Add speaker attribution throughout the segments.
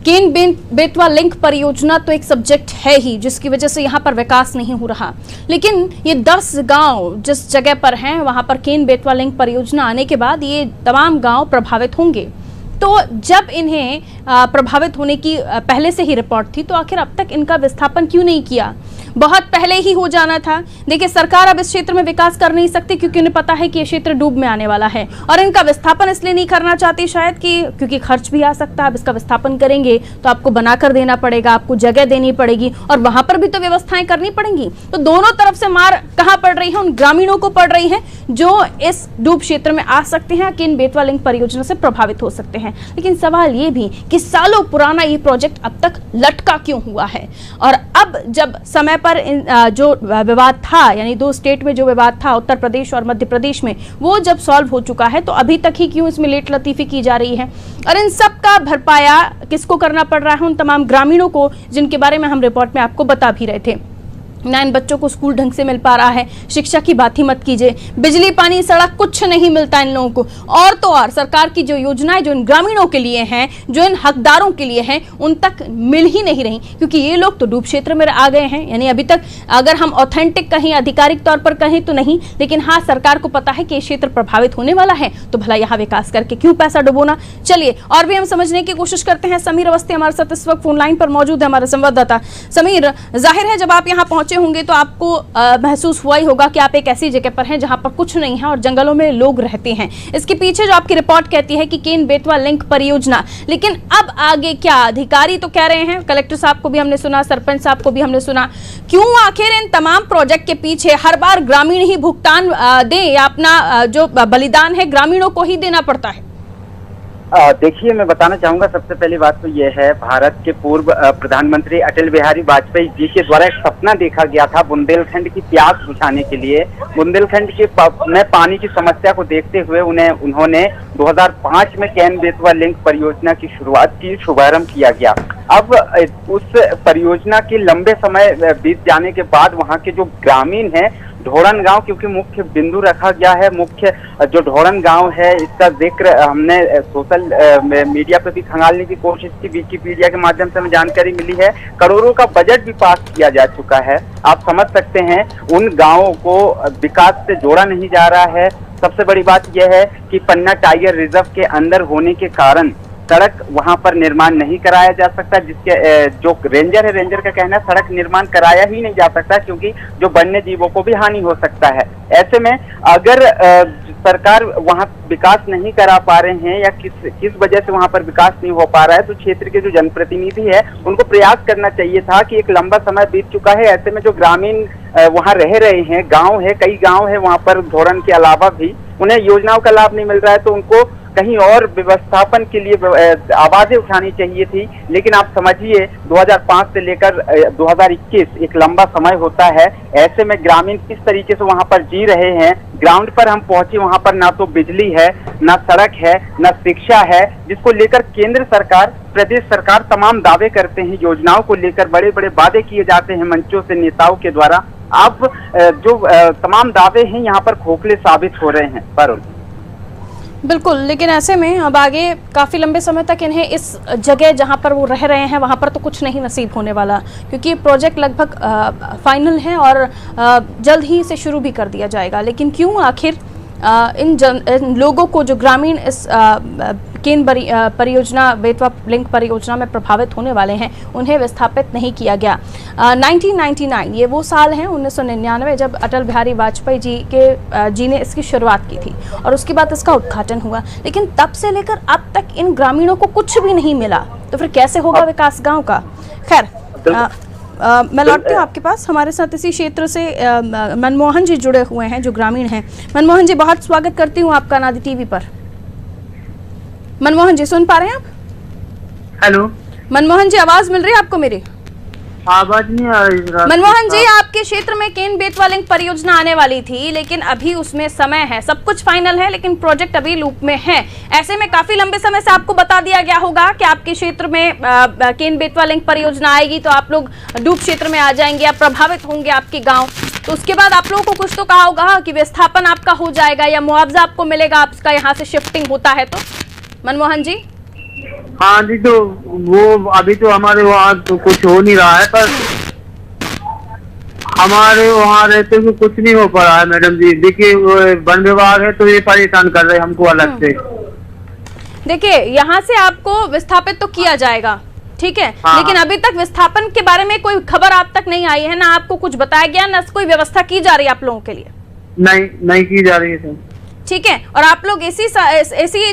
Speaker 1: Ken Betwa link परियोजना तो एक सब्जेक्ट है ही, जिसकी वजह से यहाँ पर विकास नहीं हो रहा। लेकिन ये 10 गांव जिस जगह पर हैं, वहां पर केन बेतवा लिंक परियोजना आने के बाद ये तमाम गांव प्रभावित होंगे। तो जब इन्हें प्रभावित होने की पहले से ही रिपोर्ट थी, तो आखिर अब तक इनका विस्थापन क्यों नहीं किया? बहुत पहले ही हो जाना था। देखिए, सरकार अब इस क्षेत्र में विकास कर नहीं सकती क्योंकि उन्हें पता है कि ये क्षेत्र डूब में आने वाला है, और इनका विस्थापन इसलिए नहीं करना चाहती शायद कि क्योंकि खर्च भी आ सकता है। अब इसका विस्थापन करेंगे तो आपको बनाकर देना पड़ेगा, आपको जगह देनी पड़ेगी, और वहां पर भी तो व्यवस्थाएं करनी पड़ेंगी। तो दोनों तरफ से मार कहां पड़ रही है? उन ग्रामीणों को पड़ रही है जो इस डूब क्षेत्र में आ सकते हैं, केन बेतवा लिंक परियोजना से प्रभावित हो सकते हैं। लेकिन सवाल ये भी कि सालों पुराना ये प्रोजेक्ट अब तक लटका क्यों हुआ है? और अब जब समय पर जो विवाद था, यानी 2 स्टेट में जो विवाद था, उत्तर प्रदेश और मध्य प्रदेश में, वो जब सॉल्व हो चुका है, तो अभी तक ही क्यों इसमें लेट लतीफी की जा रही है? और इन सब का भरपाया किसको करना पड़ रहा है? उन तमाम ग्रामीणों को, जिनके बारे में हम रिपोर्ट में आपको बता भी रहे थे। ना इन बच्चों को स्कूल ढंग से मिल पा रहा है, शिक्षा की बात ही मत कीजिए, बिजली पानी सड़क कुछ नहीं मिलता इन लोगों को। और तो और सरकार की जो योजनाएं जो इन ग्रामीणों के लिए हैं, जो इन हकदारों के लिए हैं, उन तक मिल ही नहीं रही, क्योंकि ये लोग तो डूब क्षेत्र में आ गए हैं। यानी अभी तक अगर हम ऑथेंटिक कहें, आधिकारिक तौर पर कहें तो नहीं, लेकिन हाँ, सरकार को पता है कि ये क्षेत्र प्रभावित होने वाला है, तो भला यहाँ विकास करके क्यों पैसा डुबोना। चलिए और भी हम समझने की कोशिश करते हैं। समीर अवस्थी हमारे साथ इस वक्त फोन लाइन पर मौजूद है, हमारे संवाददाता। समीर, जाहिर है जब आप यहाँ पहुंचे होंगे तो आपको महसूस हुआ ही होगा कि आप एक ऐसी जगह पर हैं जहां पर कुछ नहीं है और जंगलों में लोग रहते हैं। इसके पीछे जो आपकी रिपोर्ट कहती है कि केन बेतवा लिंक परियोजना, लेकिन अब आगे क्या? अधिकारी तो कह रहे हैं, कलेक्टर साहब को भी हमने सुना, सरपंच साहब को भी हमने सुना। क्यों आखिर इन तमाम प्रोजेक्ट के पीछे हर बार ग्रामीण ही भुगतान दें, या अपना जो बलिदान है ग्रामीणों को ही देना पड़ता है?
Speaker 2: देखिए, मैं बताना चाहूंगा, सबसे पहली बात तो यह है, भारत के पूर्व प्रधानमंत्री अटल बिहारी वाजपेयी जी के द्वारा एक सपना देखा गया था बुंदेलखंड की प्यास बुझाने के लिए। बुंदेलखंड के में पानी की समस्या को देखते हुए उन्होंने 2005 में केन बेतवा लिंक परियोजना की शुरुआत की, शुभारंभ किया गया। अब उस परियोजना के लंबे समय बीत जाने के बाद वहाँ के जो ग्रामीण हैं, ढोरन गांव क्योंकि मुख्य बिंदु रखा गया है, मुख्य जो ढोरन गांव है, इसका जिक्र हमने सोशल मीडिया पे भी खंगालने की कोशिश की, विकिपीडिया के माध्यम से हमें जानकारी मिली है। करोड़ों का बजट भी पास किया जा चुका है। आप समझ सकते हैं, उन गांवों को विकास से जोड़ा नहीं जा रहा है। सबसे बड़ी बात यह है कि पन्ना टाइगर रिजर्व के अंदर होने के कारण सड़क वहां पर निर्माण नहीं कराया जा सकता, जिसके जो रेंजर है, रेंजर का कहना है सड़क निर्माण कराया ही नहीं जा सकता क्योंकि जो वन्य जीवों को भी हानि हो सकता है। ऐसे में अगर सरकार वहां विकास नहीं करा पा रहे हैं या किस वजह से वहां पर विकास नहीं हो पा रहा है, तो क्षेत्र के जो जनप्रतिनिधि है उनको प्रयास करना चाहिए था कि एक लंबा समय बीत चुका है, ऐसे में जो ग्रामीण वहां रह रहे हैं, गांव है, कई गांव है वहां पर ढोरन के अलावा भी, उन्हें योजनाओं का लाभ नहीं मिल रहा है, तो उनको कहीं और व्यवस्थापन के लिए आवाजें उठानी चाहिए थी। लेकिन आप समझिए, 2005 से लेकर 2021 एक लंबा समय होता है। ऐसे में ग्रामीण किस तरीके से वहां पर जी रहे हैं। ग्राउंड पर हम पहुंचे, वहां पर ना तो बिजली है, ना सड़क है, ना शिक्षा है, जिसको लेकर केंद्र सरकार, प्रदेश सरकार तमाम दावे करते हैं, योजनाओं को लेकर बड़े बड़े वादे किए जाते हैं मंचों से, नेताओं के द्वारा। अब जो तमाम दावे हैं यहाँ पर खोखले साबित हो रहे हैं। पर
Speaker 1: बिल्कुल, लेकिन ऐसे में अब आगे काफ़ी लंबे समय तक इन्हें इस जगह जहां पर वो रह रहे हैं वहां पर तो कुछ नहीं नसीब होने वाला, क्योंकि प्रोजेक्ट लगभग फाइनल है और जल्द ही इसे शुरू भी कर दिया जाएगा। लेकिन क्यों आखिर इन लोगों को, जो ग्रामीण इस केन परियोजना, बेतवा लिंक परियोजना में प्रभावित होने वाले हैं, उन्हें विस्थापित नहीं किया गया? 1999 ये वो साल है, 1999, जब अटल बिहारी वाजपेयी जी ने इसकी शुरुआत की थी और उसके बाद इसका उद्घाटन हुआ। लेकिन तब से लेकर अब तक इन ग्रामीणों को कुछ भी नहीं मिला, तो फिर कैसे होगा विकास गाँव का? खैर, मैं लौटती हूँ आपके पास। हमारे साथ इसी क्षेत्र से मनमोहन जी जुड़े हुए हैं, जो ग्रामीण हैं। मनमोहन जी, बहुत स्वागत करती हूँ आपका नादी टीवी पर। मनमोहन जी, सुन पा रहे हैं आप?
Speaker 3: हेलो
Speaker 1: मनमोहन जी, आवाज मिल रही है आपको मेरी?
Speaker 3: आवाज नहीं आ रही।
Speaker 1: मनमोहन जी, आपके क्षेत्र में केन बेतवा लिंक परियोजना आने वाली थी, लेकिन अभी उसमें समय है, सब कुछ फाइनल है, लेकिन प्रोजेक्ट अभी लूप में है। ऐसे में काफी लंबे समय से आपको बता दिया गया होगा कि आपके क्षेत्र में केन बेतवा लिंक परियोजना आएगी तो आप लोग डूब क्षेत्र में आ जाएंगे या प्रभावित होंगे आपके गाँव। तो उसके बाद आप लोगों को कुछ तो कहा होगा कि विस्थापन आपका हो जाएगा या मुआवजा आपको मिलेगा, आपका यहाँ से शिफ्टिंग होता है तो। मनमोहन जी,
Speaker 3: हाँ जी, तो वो अभी तो हमारे वहाँ तो कुछ हो नहीं रहा है, पर हमारे वहाँ रहते हुए कुछ नहीं हो पा रहा है मैडम जी। देखिए, वो वन विभाग है तो ये परेशान कर रहे हैं हमको अलग से।
Speaker 1: देखिए, यहाँ से आपको विस्थापित तो किया जाएगा, ठीक है,
Speaker 3: हाँ।
Speaker 1: लेकिन अभी तक विस्थापन के बारे में कोई खबर आप तक नहीं आई है, ना आपको कुछ बताया गया, ना कोई व्यवस्था की जा रही है आप लोगों के लिए?
Speaker 3: नहीं की जा रही है सर।
Speaker 1: ठीक है, और आप लोग ऐसी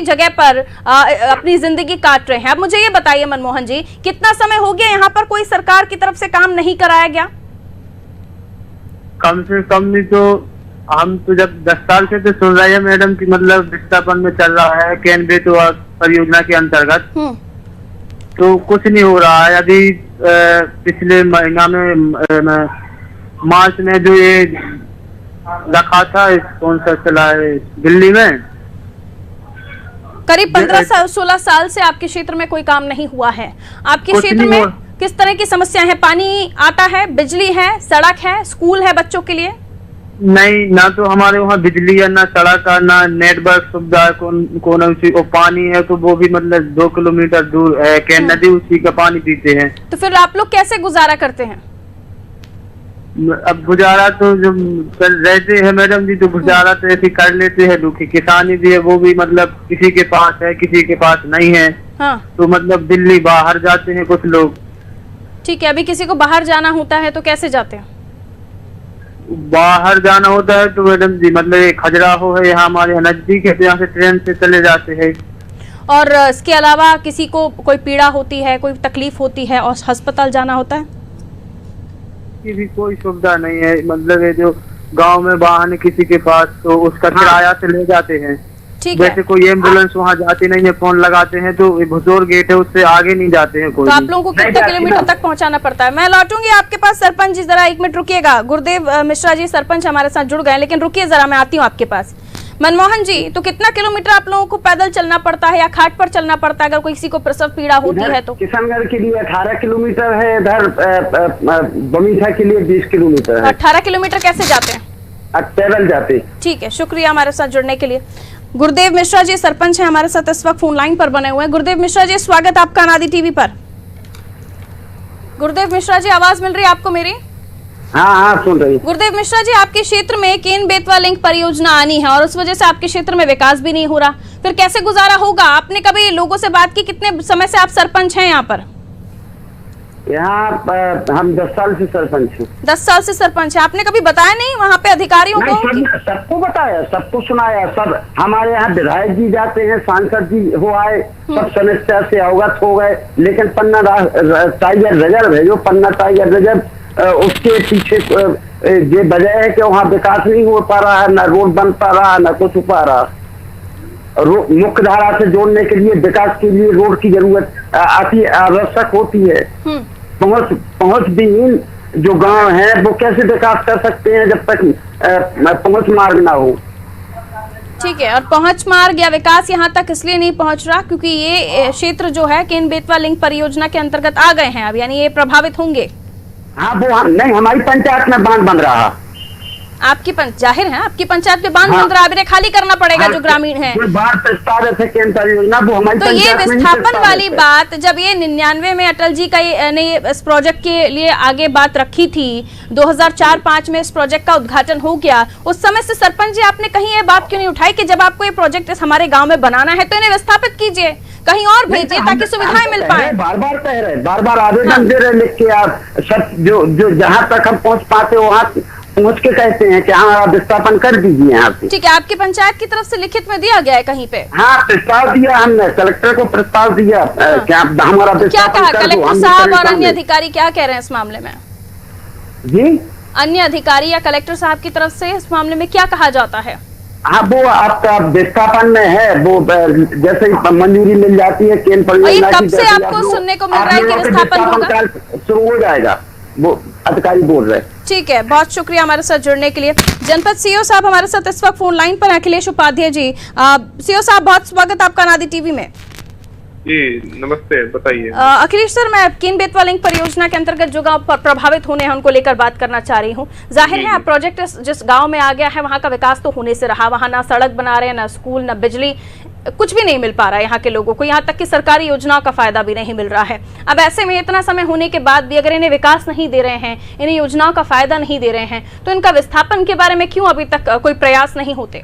Speaker 1: जगह पर अपनी जिंदगी काट रहे हैं। अब मुझे ये बताइए मनमोहन जी, कितना समय हो गया यहाँ पर कोई सरकार की तरफ से काम नहीं कराया गया?
Speaker 3: कम से कम नहीं तो हम तो जब 10 साल से तो सुन रहे हैं मैडम की, मतलब विस्थापन में चल रहा है केन बेतवा परियोजना के अंतर्गत, तो कुछ नहीं हो रहा है। अभी पिछले महीना में मार्च में जो ये रखा था, कौन सा चला है दिल्ली में,
Speaker 1: करीब 15-16 साल से आपके क्षेत्र में कोई काम नहीं हुआ है। आपके क्षेत्र में किस तरह की समस्या है? पानी आता है, बिजली है, सड़क है, स्कूल है बच्चों के लिए?
Speaker 3: नहीं, ना तो हमारे वहाँ बिजली है, ना सड़क है, ना नेटवर्क सुविधा है, कौन उसी को पानी है तो वो भी मतलब 2 किलोमीटर दूर है, केन नदी, उसी का पानी पीते हैं।
Speaker 1: तो फिर आप लोग कैसे गुजारा करते हैं?
Speaker 3: अब गुजारा तो जब रहते हैं मैडम जी, तो गुजारा तो ऐसे कर लेते हैं। दुखी किसानी भी है, वो भी मतलब किसी के पास है, किसी के पास नहीं है।
Speaker 1: हाँ।
Speaker 3: तो मतलब दिल्ली बाहर जाते हैं कुछ लोग।
Speaker 1: ठीक है, अभी किसी को बाहर जाना होता है तो कैसे जाते हैं?
Speaker 3: बाहर जाना होता है तो मैडम जी मतलब खजुराहो है यहाँ हमारे यहाँ नजदीक है, तो यहाँ से ट्रेन से चले जाते हैं।
Speaker 1: और इसके अलावा किसी को कोई पीड़ा होती है, कोई तकलीफ होती है और अस्पताल जाना होता है?
Speaker 3: की भी कोई सुविधा नहीं है। मतलब ये जो गांव में वाहन है किसी के पास, तो उसका किराया से ले जाते हैं।
Speaker 1: ठीक है।
Speaker 3: वैसे कोई एम्बुलेंस वहाँ जाती नहीं है, फोन लगाते हैं तो भुजोर गेट है, उससे आगे नहीं जाते हैं कोई।
Speaker 1: तो आप लोगों को कितने किलोमीटर तक पहुंचाना पड़ता है? मैं लौटूंगी आपके पास सरपंच जी, जरा 1 मिनट रुकिएगा। गुरुदेव मिश्रा जी सरपंच हमारे साथ जुड़ गए, लेकिन रुकिए जरा, मैं आती हूँ आपके पास। मनमोहन जी, तो कितना किलोमीटर आप लोगों को पैदल चलना पड़ता है या खाट पर चलना पड़ता है अगर कोई किसी को प्रसव पीड़ा होती है तो?
Speaker 2: किशनगढ़ के लिए 18 किलोमीटर है, इधर बमीठा के लिए 20 किलोमीटर है।
Speaker 1: 18 किलोमीटर कैसे जाते हैं?
Speaker 2: पैदल जाते।
Speaker 1: ठीक है, शुक्रिया हमारे साथ जुड़ने के लिए। गुरुदेव मिश्रा जी सरपंच हैं हमारे साथ इस वक्त फोन लाइन पर बने हुए हैं। गुरुदेव मिश्रा जी, स्वागत आपका अनादि टीवी पर। गुरुदेव मिश्रा जी, आवाज मिल रही है आपको मेरी?
Speaker 2: हाँ, सुन रही।
Speaker 1: गुरुदेव मिश्रा जी, आपके क्षेत्र में केन बेतवा लिंक परियोजना आनी है और उस वजह से आपके क्षेत्र में विकास भी नहीं हो रहा, फिर कैसे गुजारा होगा? आपने कभी लोगों से बात की? कितने समय से आप सरपंच हैं यहाँ पर?
Speaker 2: यहाँ हम 10 साल से सरपंच हैं।
Speaker 1: 10 साल से सरपंच है, आपने कभी बताया नहीं वहाँ पे अधिकारियों को?
Speaker 2: सबको बताया, सबको सुनाया। सब हमारे यहाँ विधायक जी जाते हैं, सांसद जी हो आए, सब समस्या से अवगत हो गए, लेकिन पन्ना टाइगर रिजर्व है, जो पन्ना टाइगर रिजर्व उसके पीछे ये वजह है कि वहाँ विकास नहीं हो पा रहा है, ना रोड बन पा रहा, ना कुछ हो पा रहा। मुख्य धारा से जोड़ने के लिए, विकास के लिए रोड की जरूरत अति आवश्यक होती है। पहुंच विहीन जो गांव है वो कैसे विकास कर सकते हैं जब तक पहुंच मार्ग ना हो?
Speaker 1: ठीक है, और पहुंच मार्ग या विकास यहाँ तक इसलिए नहीं पहुंच रहा क्योंकि ये क्षेत्र जो है केन बेतवा लिंक परियोजना के अंतर्गत आ गए हैं अब, यानी ये प्रभावित होंगे।
Speaker 2: हाँ, वो नहीं, हमारी पंचायत में बांध बन रहा।
Speaker 1: आपकी जाहिर है आपकी पंचायत में बांध बन रहा, अभी खाली करना पड़ेगा जो ग्रामीण है। तो ये विस्थापन वाली बात, जब ये 99 में अटल जी का ने इस प्रोजेक्ट के लिए आगे बात रखी थी, 2004-05 में इस प्रोजेक्ट का उद्घाटन हो गया, उस समय से सरपंच जी आपने कहीं ये बात क्यों नहीं उठाई कि जब आपको ये प्रोजेक्ट हमारे गाँव में बनाना है तो इन्हें विस्थापित कीजिए, कहीं और भेजिए ताकि सुविधाएं मिल पाए?
Speaker 2: बार बार कह रहे, बार बार आवेदन दे रहे लिख के, आप सब जो जहाँ तक हम पहुँच पाते वहाँ पहुँच के कहते हैं कि हाँ विस्थापन कर दीजिए यहाँ पे।
Speaker 1: ठीक है, आपकी पंचायत की तरफ से लिखित में दिया गया है कहीं पे?
Speaker 2: हाँ, प्रस्ताव दिया हमने, कलेक्टर को प्रस्ताव दिया क्या हमारा
Speaker 1: क्या कहा कलेक्टर साहब और अन्य अधिकारी क्या कह रहे हैं इस मामले में?
Speaker 2: जी,
Speaker 1: अन्य अधिकारी या कलेक्टर साहब की तरफ से इस मामले में क्या कहा जाता है?
Speaker 2: हाँ, वो आपका विस्थापन में है, वो जैसे ही मंजूरी मिल जाती है केन परियोजना
Speaker 1: की, कब से आपको सुनने को मिल रहा है कि विस्थापन होगा?
Speaker 2: शुरू हो जाएगा, वो अधिकारी बोल रहे हैं।
Speaker 1: ठीक है, बहुत शुक्रिया हमारे साथ जुड़ने के लिए। जनपद सीओ साहब हमारे साथ इस वक्त फोन लाइन पर, अखिलेश उपाध्याय जी। सीओ साहब, बहुत स्वागत आपका अनादि टीवी में।
Speaker 4: जी नमस्ते, बताइए।
Speaker 1: अखिलेश सर, मैं केन बेतवा लिंक परियोजना के अंतर्गत जो गांव प्रभावित होने हैं उनको लेकर बात करना चाह रही हूं। जाहिर है आप प्रोजेक्ट जिस गांव में आ गया है वहां का विकास तो होने से रहा, वहां ना सड़क बना रहे हैं, ना स्कूल, ना बिजली, कुछ भी नहीं मिल पा रहा है यहाँ के लोगों को, यहाँ तक कि सरकारी योजनाओं का फायदा भी नहीं मिल रहा है। अब ऐसे में इतना समय होने के बाद भी अगर इन्हें विकास नहीं दे रहे हैं, इन्हें योजनाओं का फायदा नहीं दे रहे हैं, तो इनका विस्थापन के बारे में क्यों अभी तक कोई प्रयास नहीं होते?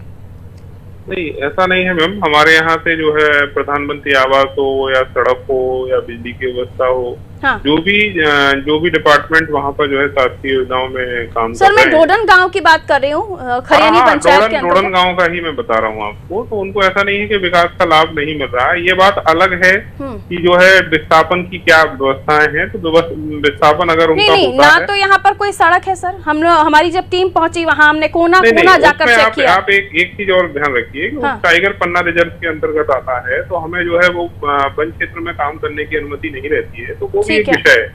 Speaker 4: नहीं, ऐसा नहीं है मैम। हमारे यहाँ से जो है प्रधानमंत्री आवास हो या सड़क हो या बिजली की व्यवस्था हो,
Speaker 1: हाँ।
Speaker 4: जो भी डिपार्टमेंट वहाँ पर जो है शासकीय योजनाओं में काम
Speaker 1: सर, मैं डोडन गांव की बात कर रही हूँ, खरियानी पंचायत के
Speaker 4: डोडन गांव का ही मैं बता रहा हूँ आपको। तो उनको ऐसा नहीं है कि विकास का लाभ नहीं मिल रहा है। ये बात अलग है कि जो है विस्थापन की क्या व्यवस्थाएं हैं। तो विस्थापन अगर उनका होता है,
Speaker 1: तो यहाँ पर कोई सड़क है सर? हमारी जब टीम पहुंची वहाँ हमने कोना जाकर चेक किया।
Speaker 4: आप एक चीज और ध्यान रखिए, टाइगर पन्ना रिजर्व के अंतर्गत आता है, तो हमें जो है वो वन क्षेत्र में काम करने की अनुमति नहीं रहती है। तो वो भी एक विषय है।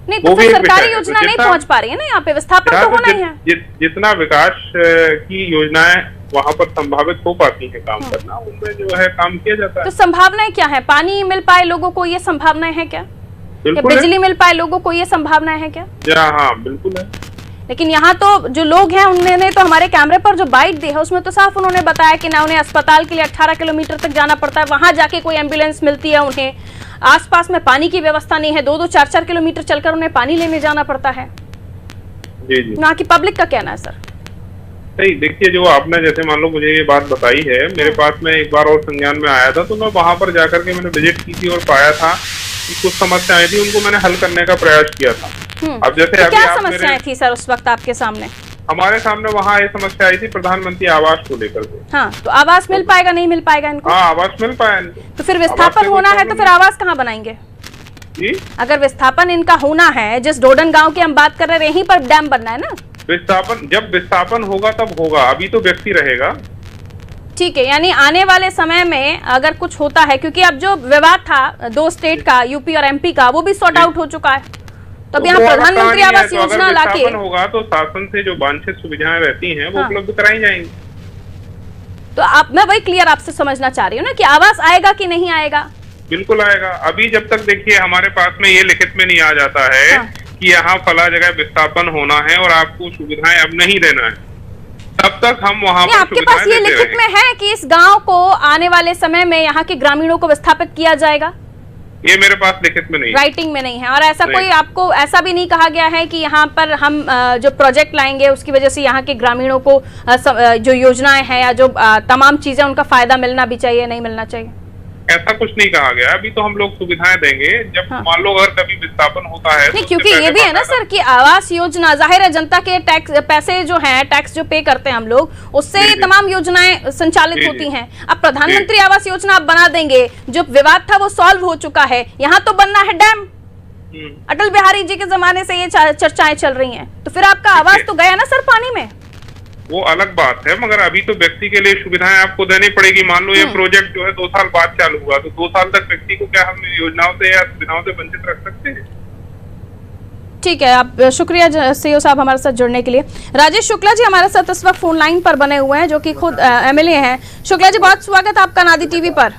Speaker 1: नहीं, तो फिर सरकारी योजना नहीं पहुंच पा रही है ना यहाँ पे, विस्थापन तो होना ही है।
Speaker 4: जितना विकास की योजनाएं वहाँ पर संभावित हो पाती है काम करना, उनमें जो है काम किया जाता है।
Speaker 1: तो संभावनाएं क्या है? पानी मिल पाए लोगों को, ये संभावनाएं है क्या? बिजली मिल पाए लोगों को, ये संभावनाएं है क्या?
Speaker 4: हाँ, बिल्कुल है।
Speaker 1: लेकिन यहाँ तो जो लोग हैं उन्होंने तो हमारे कैमरे पर जो बाइट दी है उसमें तो साफ उन्होंने बताया कि ना उन्हें अस्पताल के लिए 18 किलोमीटर तक जाना पड़ता है, वहां जाके कोई एम्बुलेंस मिलती है उन्हें, आसपास में पानी की व्यवस्था नहीं है, 2-2, 4-4 किलोमीटर चलकर उन्हें पानी लेने जाना पड़ता है।
Speaker 4: जी जी।
Speaker 1: यहाँ की पब्लिक का कहना है सर।
Speaker 4: नहीं, देखिए, जो आपने जैसे मान लो मुझे ये बात बताई है, मेरे पास में एक बार और संज्ञान में आया था, तो मैं वहां पर जाकर के मैंने विजिट की थी और पाया था कि कुछ समस्याएं थी, उनको मैंने हल करने का प्रयास किया था। अब जैसे
Speaker 1: तो क्या समस्याएं थी सर उस वक्त आपके सामने?
Speaker 4: हमारे सामने वहाँ ये समस्या आई थी प्रधानमंत्री आवास को लेकर के।
Speaker 1: हाँ, तो आवास मिल पाएगा, नहीं मिल पाएगा इनको?
Speaker 4: हाँ, आवास मिल पाया।
Speaker 1: तो फिर विस्थापन होना है तो फिर आवास कहाँ बनाएंगे
Speaker 4: जी?
Speaker 1: अगर विस्थापन इनका होना है, जिस डोडन गांव की हम बात कर रहे हैं, यहीं पर डैम बनना है ना।
Speaker 4: जब विस्थापन होगा तब होगा, अभी तो व्यक्ति रहेगा।
Speaker 1: ठीक है, यानी आने वाले समय में अगर कुछ होता है, क्योंकि अब जो विवाद था 2 स्टेट का, यूपी और एमपी का, वो भी सॉर्ट आउट हो चुका है। तो अब यहाँ प्रधानमंत्री आवास योजना लाके
Speaker 4: होगा तो शासन से जो वांछित सुविधाएं रहती हैं वो उपलब्ध कराई जाएंगी।
Speaker 1: तो आप, मैं वही क्लियर आपसे समझना चाह रही हूँ ना कि आवास आएगा कि नहीं आएगा?
Speaker 4: बिल्कुल आएगा। अभी जब तक देखिए हमारे पास में ये लिखित में नहीं आ जाता है कि यहाँ फला जगह विस्थापन होना है और आपको सुविधाएं अब नहीं देना है, तब तक हम वहाँ पर
Speaker 1: आपके पास ये लिखित में है कि इस गांव को आने वाले समय में यहाँ के ग्रामीणों को विस्थापित किया जाएगा?
Speaker 4: ये मेरे पास लिखित में नहीं,
Speaker 1: राइटिंग में नहीं है। और ऐसा कोई आपको ऐसा भी नहीं कहा गया है कि यहाँ पर हम जो प्रोजेक्ट लाएंगे उसकी वजह से यहाँ के ग्रामीणों को जो योजनाएं हैं या जो तमाम चीजें उनका फायदा मिलना भी चाहिए, नहीं मिलना चाहिए?
Speaker 4: ऐसा कुछ नहीं कहा गया। अभी तो हम लोग सुविधाएं देंगे जब मान लो अगर कभी विस्थापन होता है।
Speaker 1: नहीं, क्योंकि ये भी है ना सर कि आवास योजना, जाहिर है जनता के टैक्स पैसे जो हैं, टैक्स जो पे करते हैं हम लोग, उससे ये तमाम योजनाएं संचालित होती हैं। अब प्रधानमंत्री आवास योजना आप बना देंगे, जो विवाद था वो सॉल्व हो चुका है, यहाँ तो बनना है डैम। अटल बिहारी जी के जमाने से ये चर्चाएं चल रही हैं, तो फिर आपका आवास तो गया ना सर पानी में।
Speaker 4: वो अलग बात है, मगर अभी तो व्यक्ति के लिए सुविधाएं आपको देनी पड़ेगी। मान लो ये प्रोजेक्ट जो है 2 साल बाद चालू हुआ, तो 2 साल तक व्यक्ति को क्या हम योजनाओं से या सुविधाओं से वंचित रख सकते हैं?
Speaker 1: ठीक है, आप शुक्रिया सीओ साहब हमारे साथ जुड़ने के लिए। राजेश शुक्ला जी हमारे साथ इस वक्त फोन लाइन पर बने हुए हैं, जो कि खुद एमएलए हैं। शुक्ला जी, बहुत स्वागत आपका नादी टीवी पर।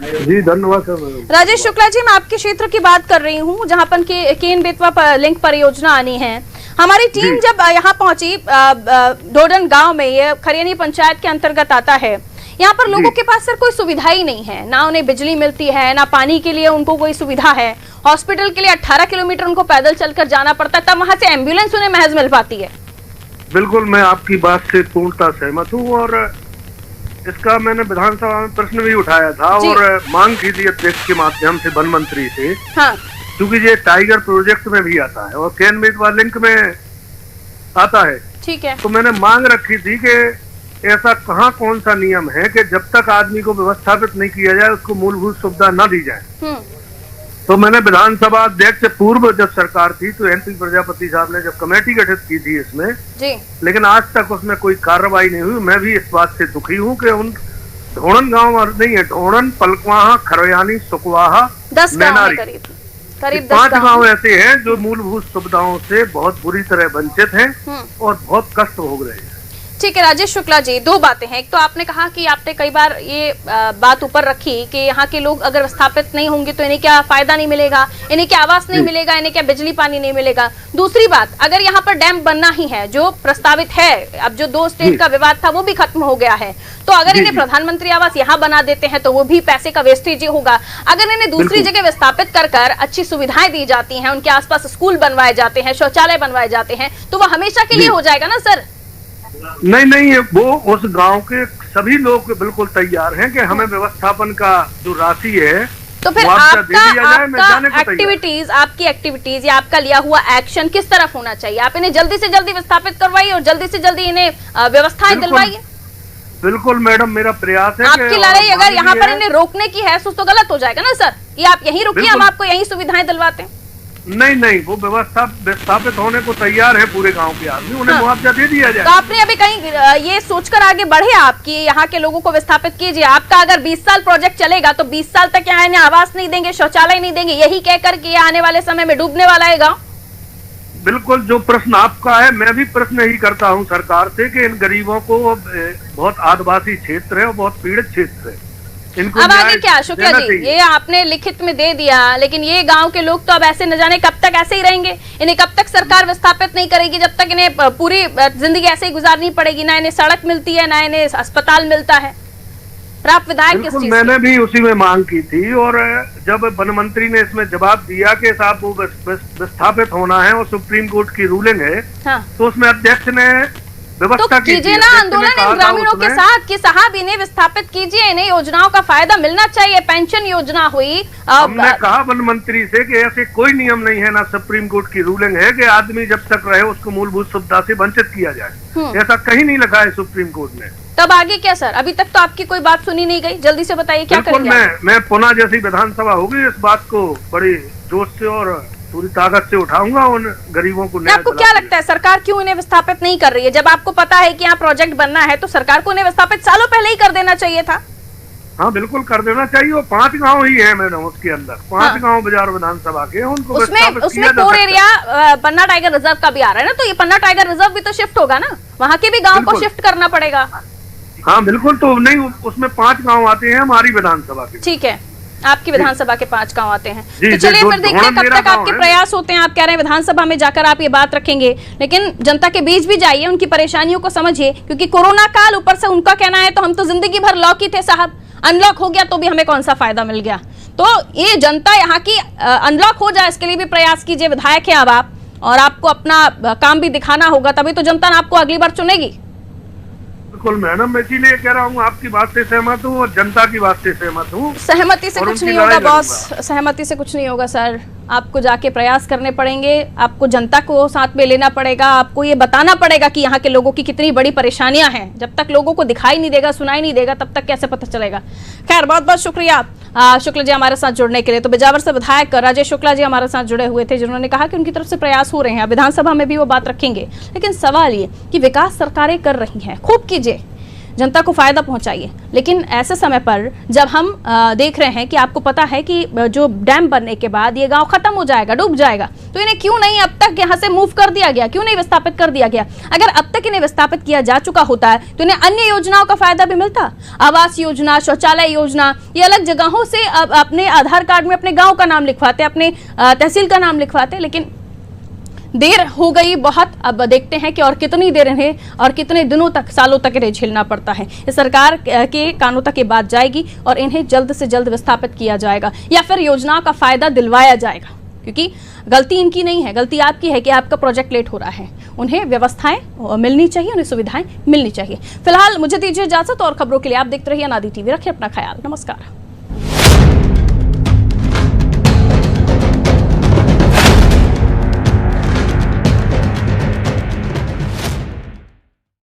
Speaker 3: जी धन्यवाद सर।
Speaker 1: राजेश शुक्ला जी, मैं आपके क्षेत्र की बात कर रही हूँ जहाँ पर केन बेतवा लिंक परियोजना आनी है। हमारी टीम जब यहाँ पहुंची डोडन गांव में, ये खरियानी पंचायत के अंतर्गत आता है, यहाँ पर लोगों के पास सर कोई सुविधा ही नहीं है, ना उन्हें बिजली मिलती है, ना पानी के लिए उनको कोई सुविधा है। हॉस्पिटल के लिए 18 किलोमीटर उनको पैदल चलकर जाना पड़ता है, तब वहां से एम्बुलेंस उन्हें महज मिल पाती है।
Speaker 3: बिल्कुल, मैं आपकी बात से पूर्णतः सहमत हूँ और इसका मैंने विधानसभा में प्रश्न भी उठाया था और मांग की थी अध्यक्ष के माध्यम से वन मंत्री से। हाँ, क्योंकि ये टाइगर प्रोजेक्ट में भी आता है और केन बेतवा लिंक में आता है। ठीक है, तो मैंने मांग रखी थी कि ऐसा कहाँ कौन सा नियम है कि जब तक आदमी को व्यवस्थापित नहीं किया जाए उसको मूलभूत सुविधा न दी जाए। तो मैंने विधानसभा अध्यक्ष से पूर्व जब सरकार थी तो एनपी प्रजापति साहब ने जब कमेटी गठित की थी इसमें जी, लेकिन आज तक उसमें कोई कार्रवाई नहीं हुई। मैं भी इस बात से दुखी हूँ कि उन ढोणन गाँव नहीं है, ढोणन, पलकवाहा, खरयानी, सुकवाहा, मैनारी, करीब 5 गाँव ऐसे हैं जो मूलभूत सुविधाओं से बहुत बुरी तरह वंचित हैं और बहुत कष्ट भोग रहे हैं।
Speaker 1: ठीक है राजेश शुक्ला जी, दो बातें हैं। एक तो आपने कहा कि आपने कई बार ये बात ऊपर रखी कि यहाँ के लोग अगर विस्थापित नहीं होंगे तो इन्हें क्या फायदा नहीं मिलेगा, इन्हें क्या आवास नहीं मिलेगा, इन्हें क्या बिजली पानी नहीं मिलेगा। दूसरी बात, अगर यहाँ पर डैम बनना ही है जो प्रस्तावित है, अब जो 2 स्टेट का विवाद था वो भी खत्म हो गया है, तो अगर इन्हें प्रधानमंत्री आवास यहाँ बना देते हैं तो वो भी पैसे का वेस्टेज ही होगा। अगर इन्हें दूसरी जगह विस्थापित कर अच्छी सुविधाएं दी जाती हैं, उनके आसपास स्कूल बनवाए जाते हैं, शौचालय बनवाए जाते हैं, तो वो हमेशा के लिए हो जाएगा ना सर?
Speaker 5: नहीं, वो उस गांव के सभी लोग बिल्कुल तैयार हैं कि हमें व्यवस्थापन का जो राशि है
Speaker 1: तो फिर आपकी एक्टिविटीज या आपका लिया हुआ एक्शन किस तरफ होना चाहिए? आप इन्हें जल्दी से जल्दी विस्थापित करवाइए और जल्दी से जल्दी इन्हें व्यवस्थाएं दिलवाइए।
Speaker 5: बिल्कुल मैडम, मेरा प्रयास है।
Speaker 1: आपकी लड़ाई अगर यहाँ पर इन्हें रोकने की है तो गलत हो जाएगा ना सर, ये आप यहीं रुकिए, हम आपको यहीं सुविधाएं दिलवाते हैं।
Speaker 5: नहीं, वो व्यवस्था विस्थापित होने को तैयार है पूरे गांव के आदमी, उन्हें मुआवजा दे दिया जाए।
Speaker 1: तो आपने अभी कहीं ये सोचकर आगे बढ़े आप कि यहाँ के लोगों को विस्थापित कीजिए? आपका अगर 20 साल प्रोजेक्ट चलेगा तो 20 साल तक यहाँ इन्हें आवास नहीं देंगे, शौचालय नहीं देंगे, यही कहकर कि आने वाले समय में डूबने वाला है गाँव?
Speaker 5: बिल्कुल, जो प्रश्न आपका है मैं भी प्रश्न यही करता हूँ सरकार से कि इन गरीबों को, बहुत आदिवासी क्षेत्र है और बहुत पीड़ित क्षेत्र है,
Speaker 1: अब आगे क्या शुक्ला जी? ये आपने लिखित में दे दिया, लेकिन ये गांव के लोग तो अब ऐसे न जाने कब तक ऐसे ही रहेंगे। इन्हें कब तक सरकार विस्थापित नहीं करेगी, जब तक इन्हें पूरी जिंदगी ऐसे ही गुजारनी पड़ेगी, ना इन्हें सड़क मिलती है, ना इन्हें अस्पताल मिलता है। आप विधायक किस चीज?
Speaker 5: मैंने भी उसी में मांग की थी और जब वन मंत्री ने इसमें जवाब दिया कि साहब वो विस्थापित होना है और सुप्रीम कोर्ट की रूलिंग है, तो उसमें अध्यक्ष ने
Speaker 1: तो कीजिए ना आंदोलन इन ग्रामीणों के साथ कि साहब इन्हें विस्थापित कीजिए, इन्हें योजनाओं का फायदा मिलना चाहिए। पेंशन योजना हुई,
Speaker 5: हमने कहा वन मंत्री से कि ऐसे कोई नियम नहीं है, ना सुप्रीम कोर्ट की रूलिंग है कि आदमी जब तक रहे उसको मूलभूत सुविधा से वंचित किया जाए, ऐसा कहीं नहीं लिखा है सुप्रीम कोर्ट ने।
Speaker 1: तब आगे क्या सर? अभी तक तो आपकी कोई बात सुनी नहीं गई, जल्दी से बताइए क्या करेंगे?
Speaker 5: मैं पुनः जैसी विधानसभा होगी इस बात को बड़ी जोश से और पूरी ताकत से उठाऊंगा, उन गरीबों को।
Speaker 1: आपको क्या लगता है सरकार क्यों इन्हें विस्थापित नहीं कर रही है? जब आपको पता है कि यहाँ प्रोजेक्ट बनना है तो सरकार को इन्हें विस्थापित सालों पहले ही कर देना चाहिए था।
Speaker 5: हाँ बिल्कुल कर देना चाहिए, और 5 गांव ही है मैडम उसके अंदर, 5 गांव बाजार विधानसभा के, उनको
Speaker 1: उसमें कोर एरिया पन्ना टाइगर रिजर्व का भी आ रहा है ना, तो ये पन्ना टाइगर रिजर्व भी तो शिफ्ट होगा ना, वहाँ के भी गाँव को शिफ्ट करना पड़ेगा।
Speaker 5: हाँ बिल्कुल, तो नहीं उसमें 5 गाँव आते हैं हमारी विधानसभा के।
Speaker 1: ठीक है, आपकी विधानसभा के 5 गांव आते हैं, तो चलिए फिर देखते हैं कब तक आपके प्रयास होते हैं। आप कह रहे हैं विधानसभा में जाकर आप ये बात रखेंगे, लेकिन जनता के बीच भी जाइए, उनकी परेशानियों को समझिए, क्योंकि कोरोना काल ऊपर से उनका कहना है तो हम तो जिंदगी भर लॉक ही थे साहब, अनलॉक हो गया तो भी हमें कौन सा फायदा मिल गया। तो ये जनता यहाँ की अनलॉक हो जाए इसके लिए भी प्रयास कीजिए। विधायक है अब आप, और आपको अपना काम भी दिखाना होगा, तभी तो जनता आपको अगली बार चुनेगी।
Speaker 5: बिल्कुल मैडम, मैं इसीलिए कह रहा हूँ आपकी बात से सहमत हूँ और जनता की बात से सहमत हूँ।
Speaker 1: सहमति से कुछ नहीं होगा बॉस, सहमति से कुछ नहीं होगा सर, आपको जाके प्रयास करने पड़ेंगे, आपको जनता को साथ में लेना पड़ेगा, आपको ये बताना पड़ेगा कि यहाँ के लोगों की कितनी बड़ी परेशानियां हैं। जब तक लोगों को दिखाई नहीं देगा, सुनाई नहीं देगा, तब तक कैसे पता चलेगा। खैर, बहुत बहुत शुक्रिया शुक्ला जी हमारे साथ जुड़ने के लिए। तो बिजावर से विधायक राजेश शुक्ला जी हमारे साथ जुड़े हुए थे, जिन्होंने कहा कि उनकी तरफ से प्रयास हो रहे हैं, विधानसभा में भी वो बात रखेंगे। लेकिन सवाल ये कि विकास सरकारें कर रही हैं, खूब कीजिए, जनता को फायदा पहुंचाइए, लेकिन ऐसे समय पर जब हम देख रहे हैं कि आपको पता है कि जो डैम बनने के बाद ये गांव खत्म हो जाएगा, डूब जाएगा, तो इन्हें क्यों नहीं अब तक यहां से मूव कर दिया गया, क्यों नहीं विस्थापित कर दिया गया? अगर अब तक इन्हें विस्थापित किया जा चुका होता है तो इन्हें अन्य योजनाओं का फायदा भी मिलता। आवास योजना, शौचालय योजना, ये अलग जगहों से अपने आधार कार्ड में अपने गाँव का नाम लिखवाते, अपने तहसील का नाम लिखवाते, लेकिन देर हो गई बहुत। अब देखते हैं कि और कितनी देर इन्हें और कितने दिनों तक, सालों तक इन्हें झेलना पड़ता है। इस सरकार के कानों तक ये बात जाएगी और इन्हें जल्द से जल्द विस्थापित किया जाएगा या फिर योजनाओं का फायदा दिलवाया जाएगा, क्योंकि गलती इनकी नहीं है, गलती आपकी है कि आपका प्रोजेक्ट लेट हो रहा है। उन्हें व्यवस्थाएं मिलनी चाहिए, उन्हें सुविधाएं मिलनी चाहिए। फिलहाल मुझे दीजिए इजाजत, और खबरों के लिए आप देखते रहिए अनादि टीवी। रखिए अपना ख्याल, नमस्कार।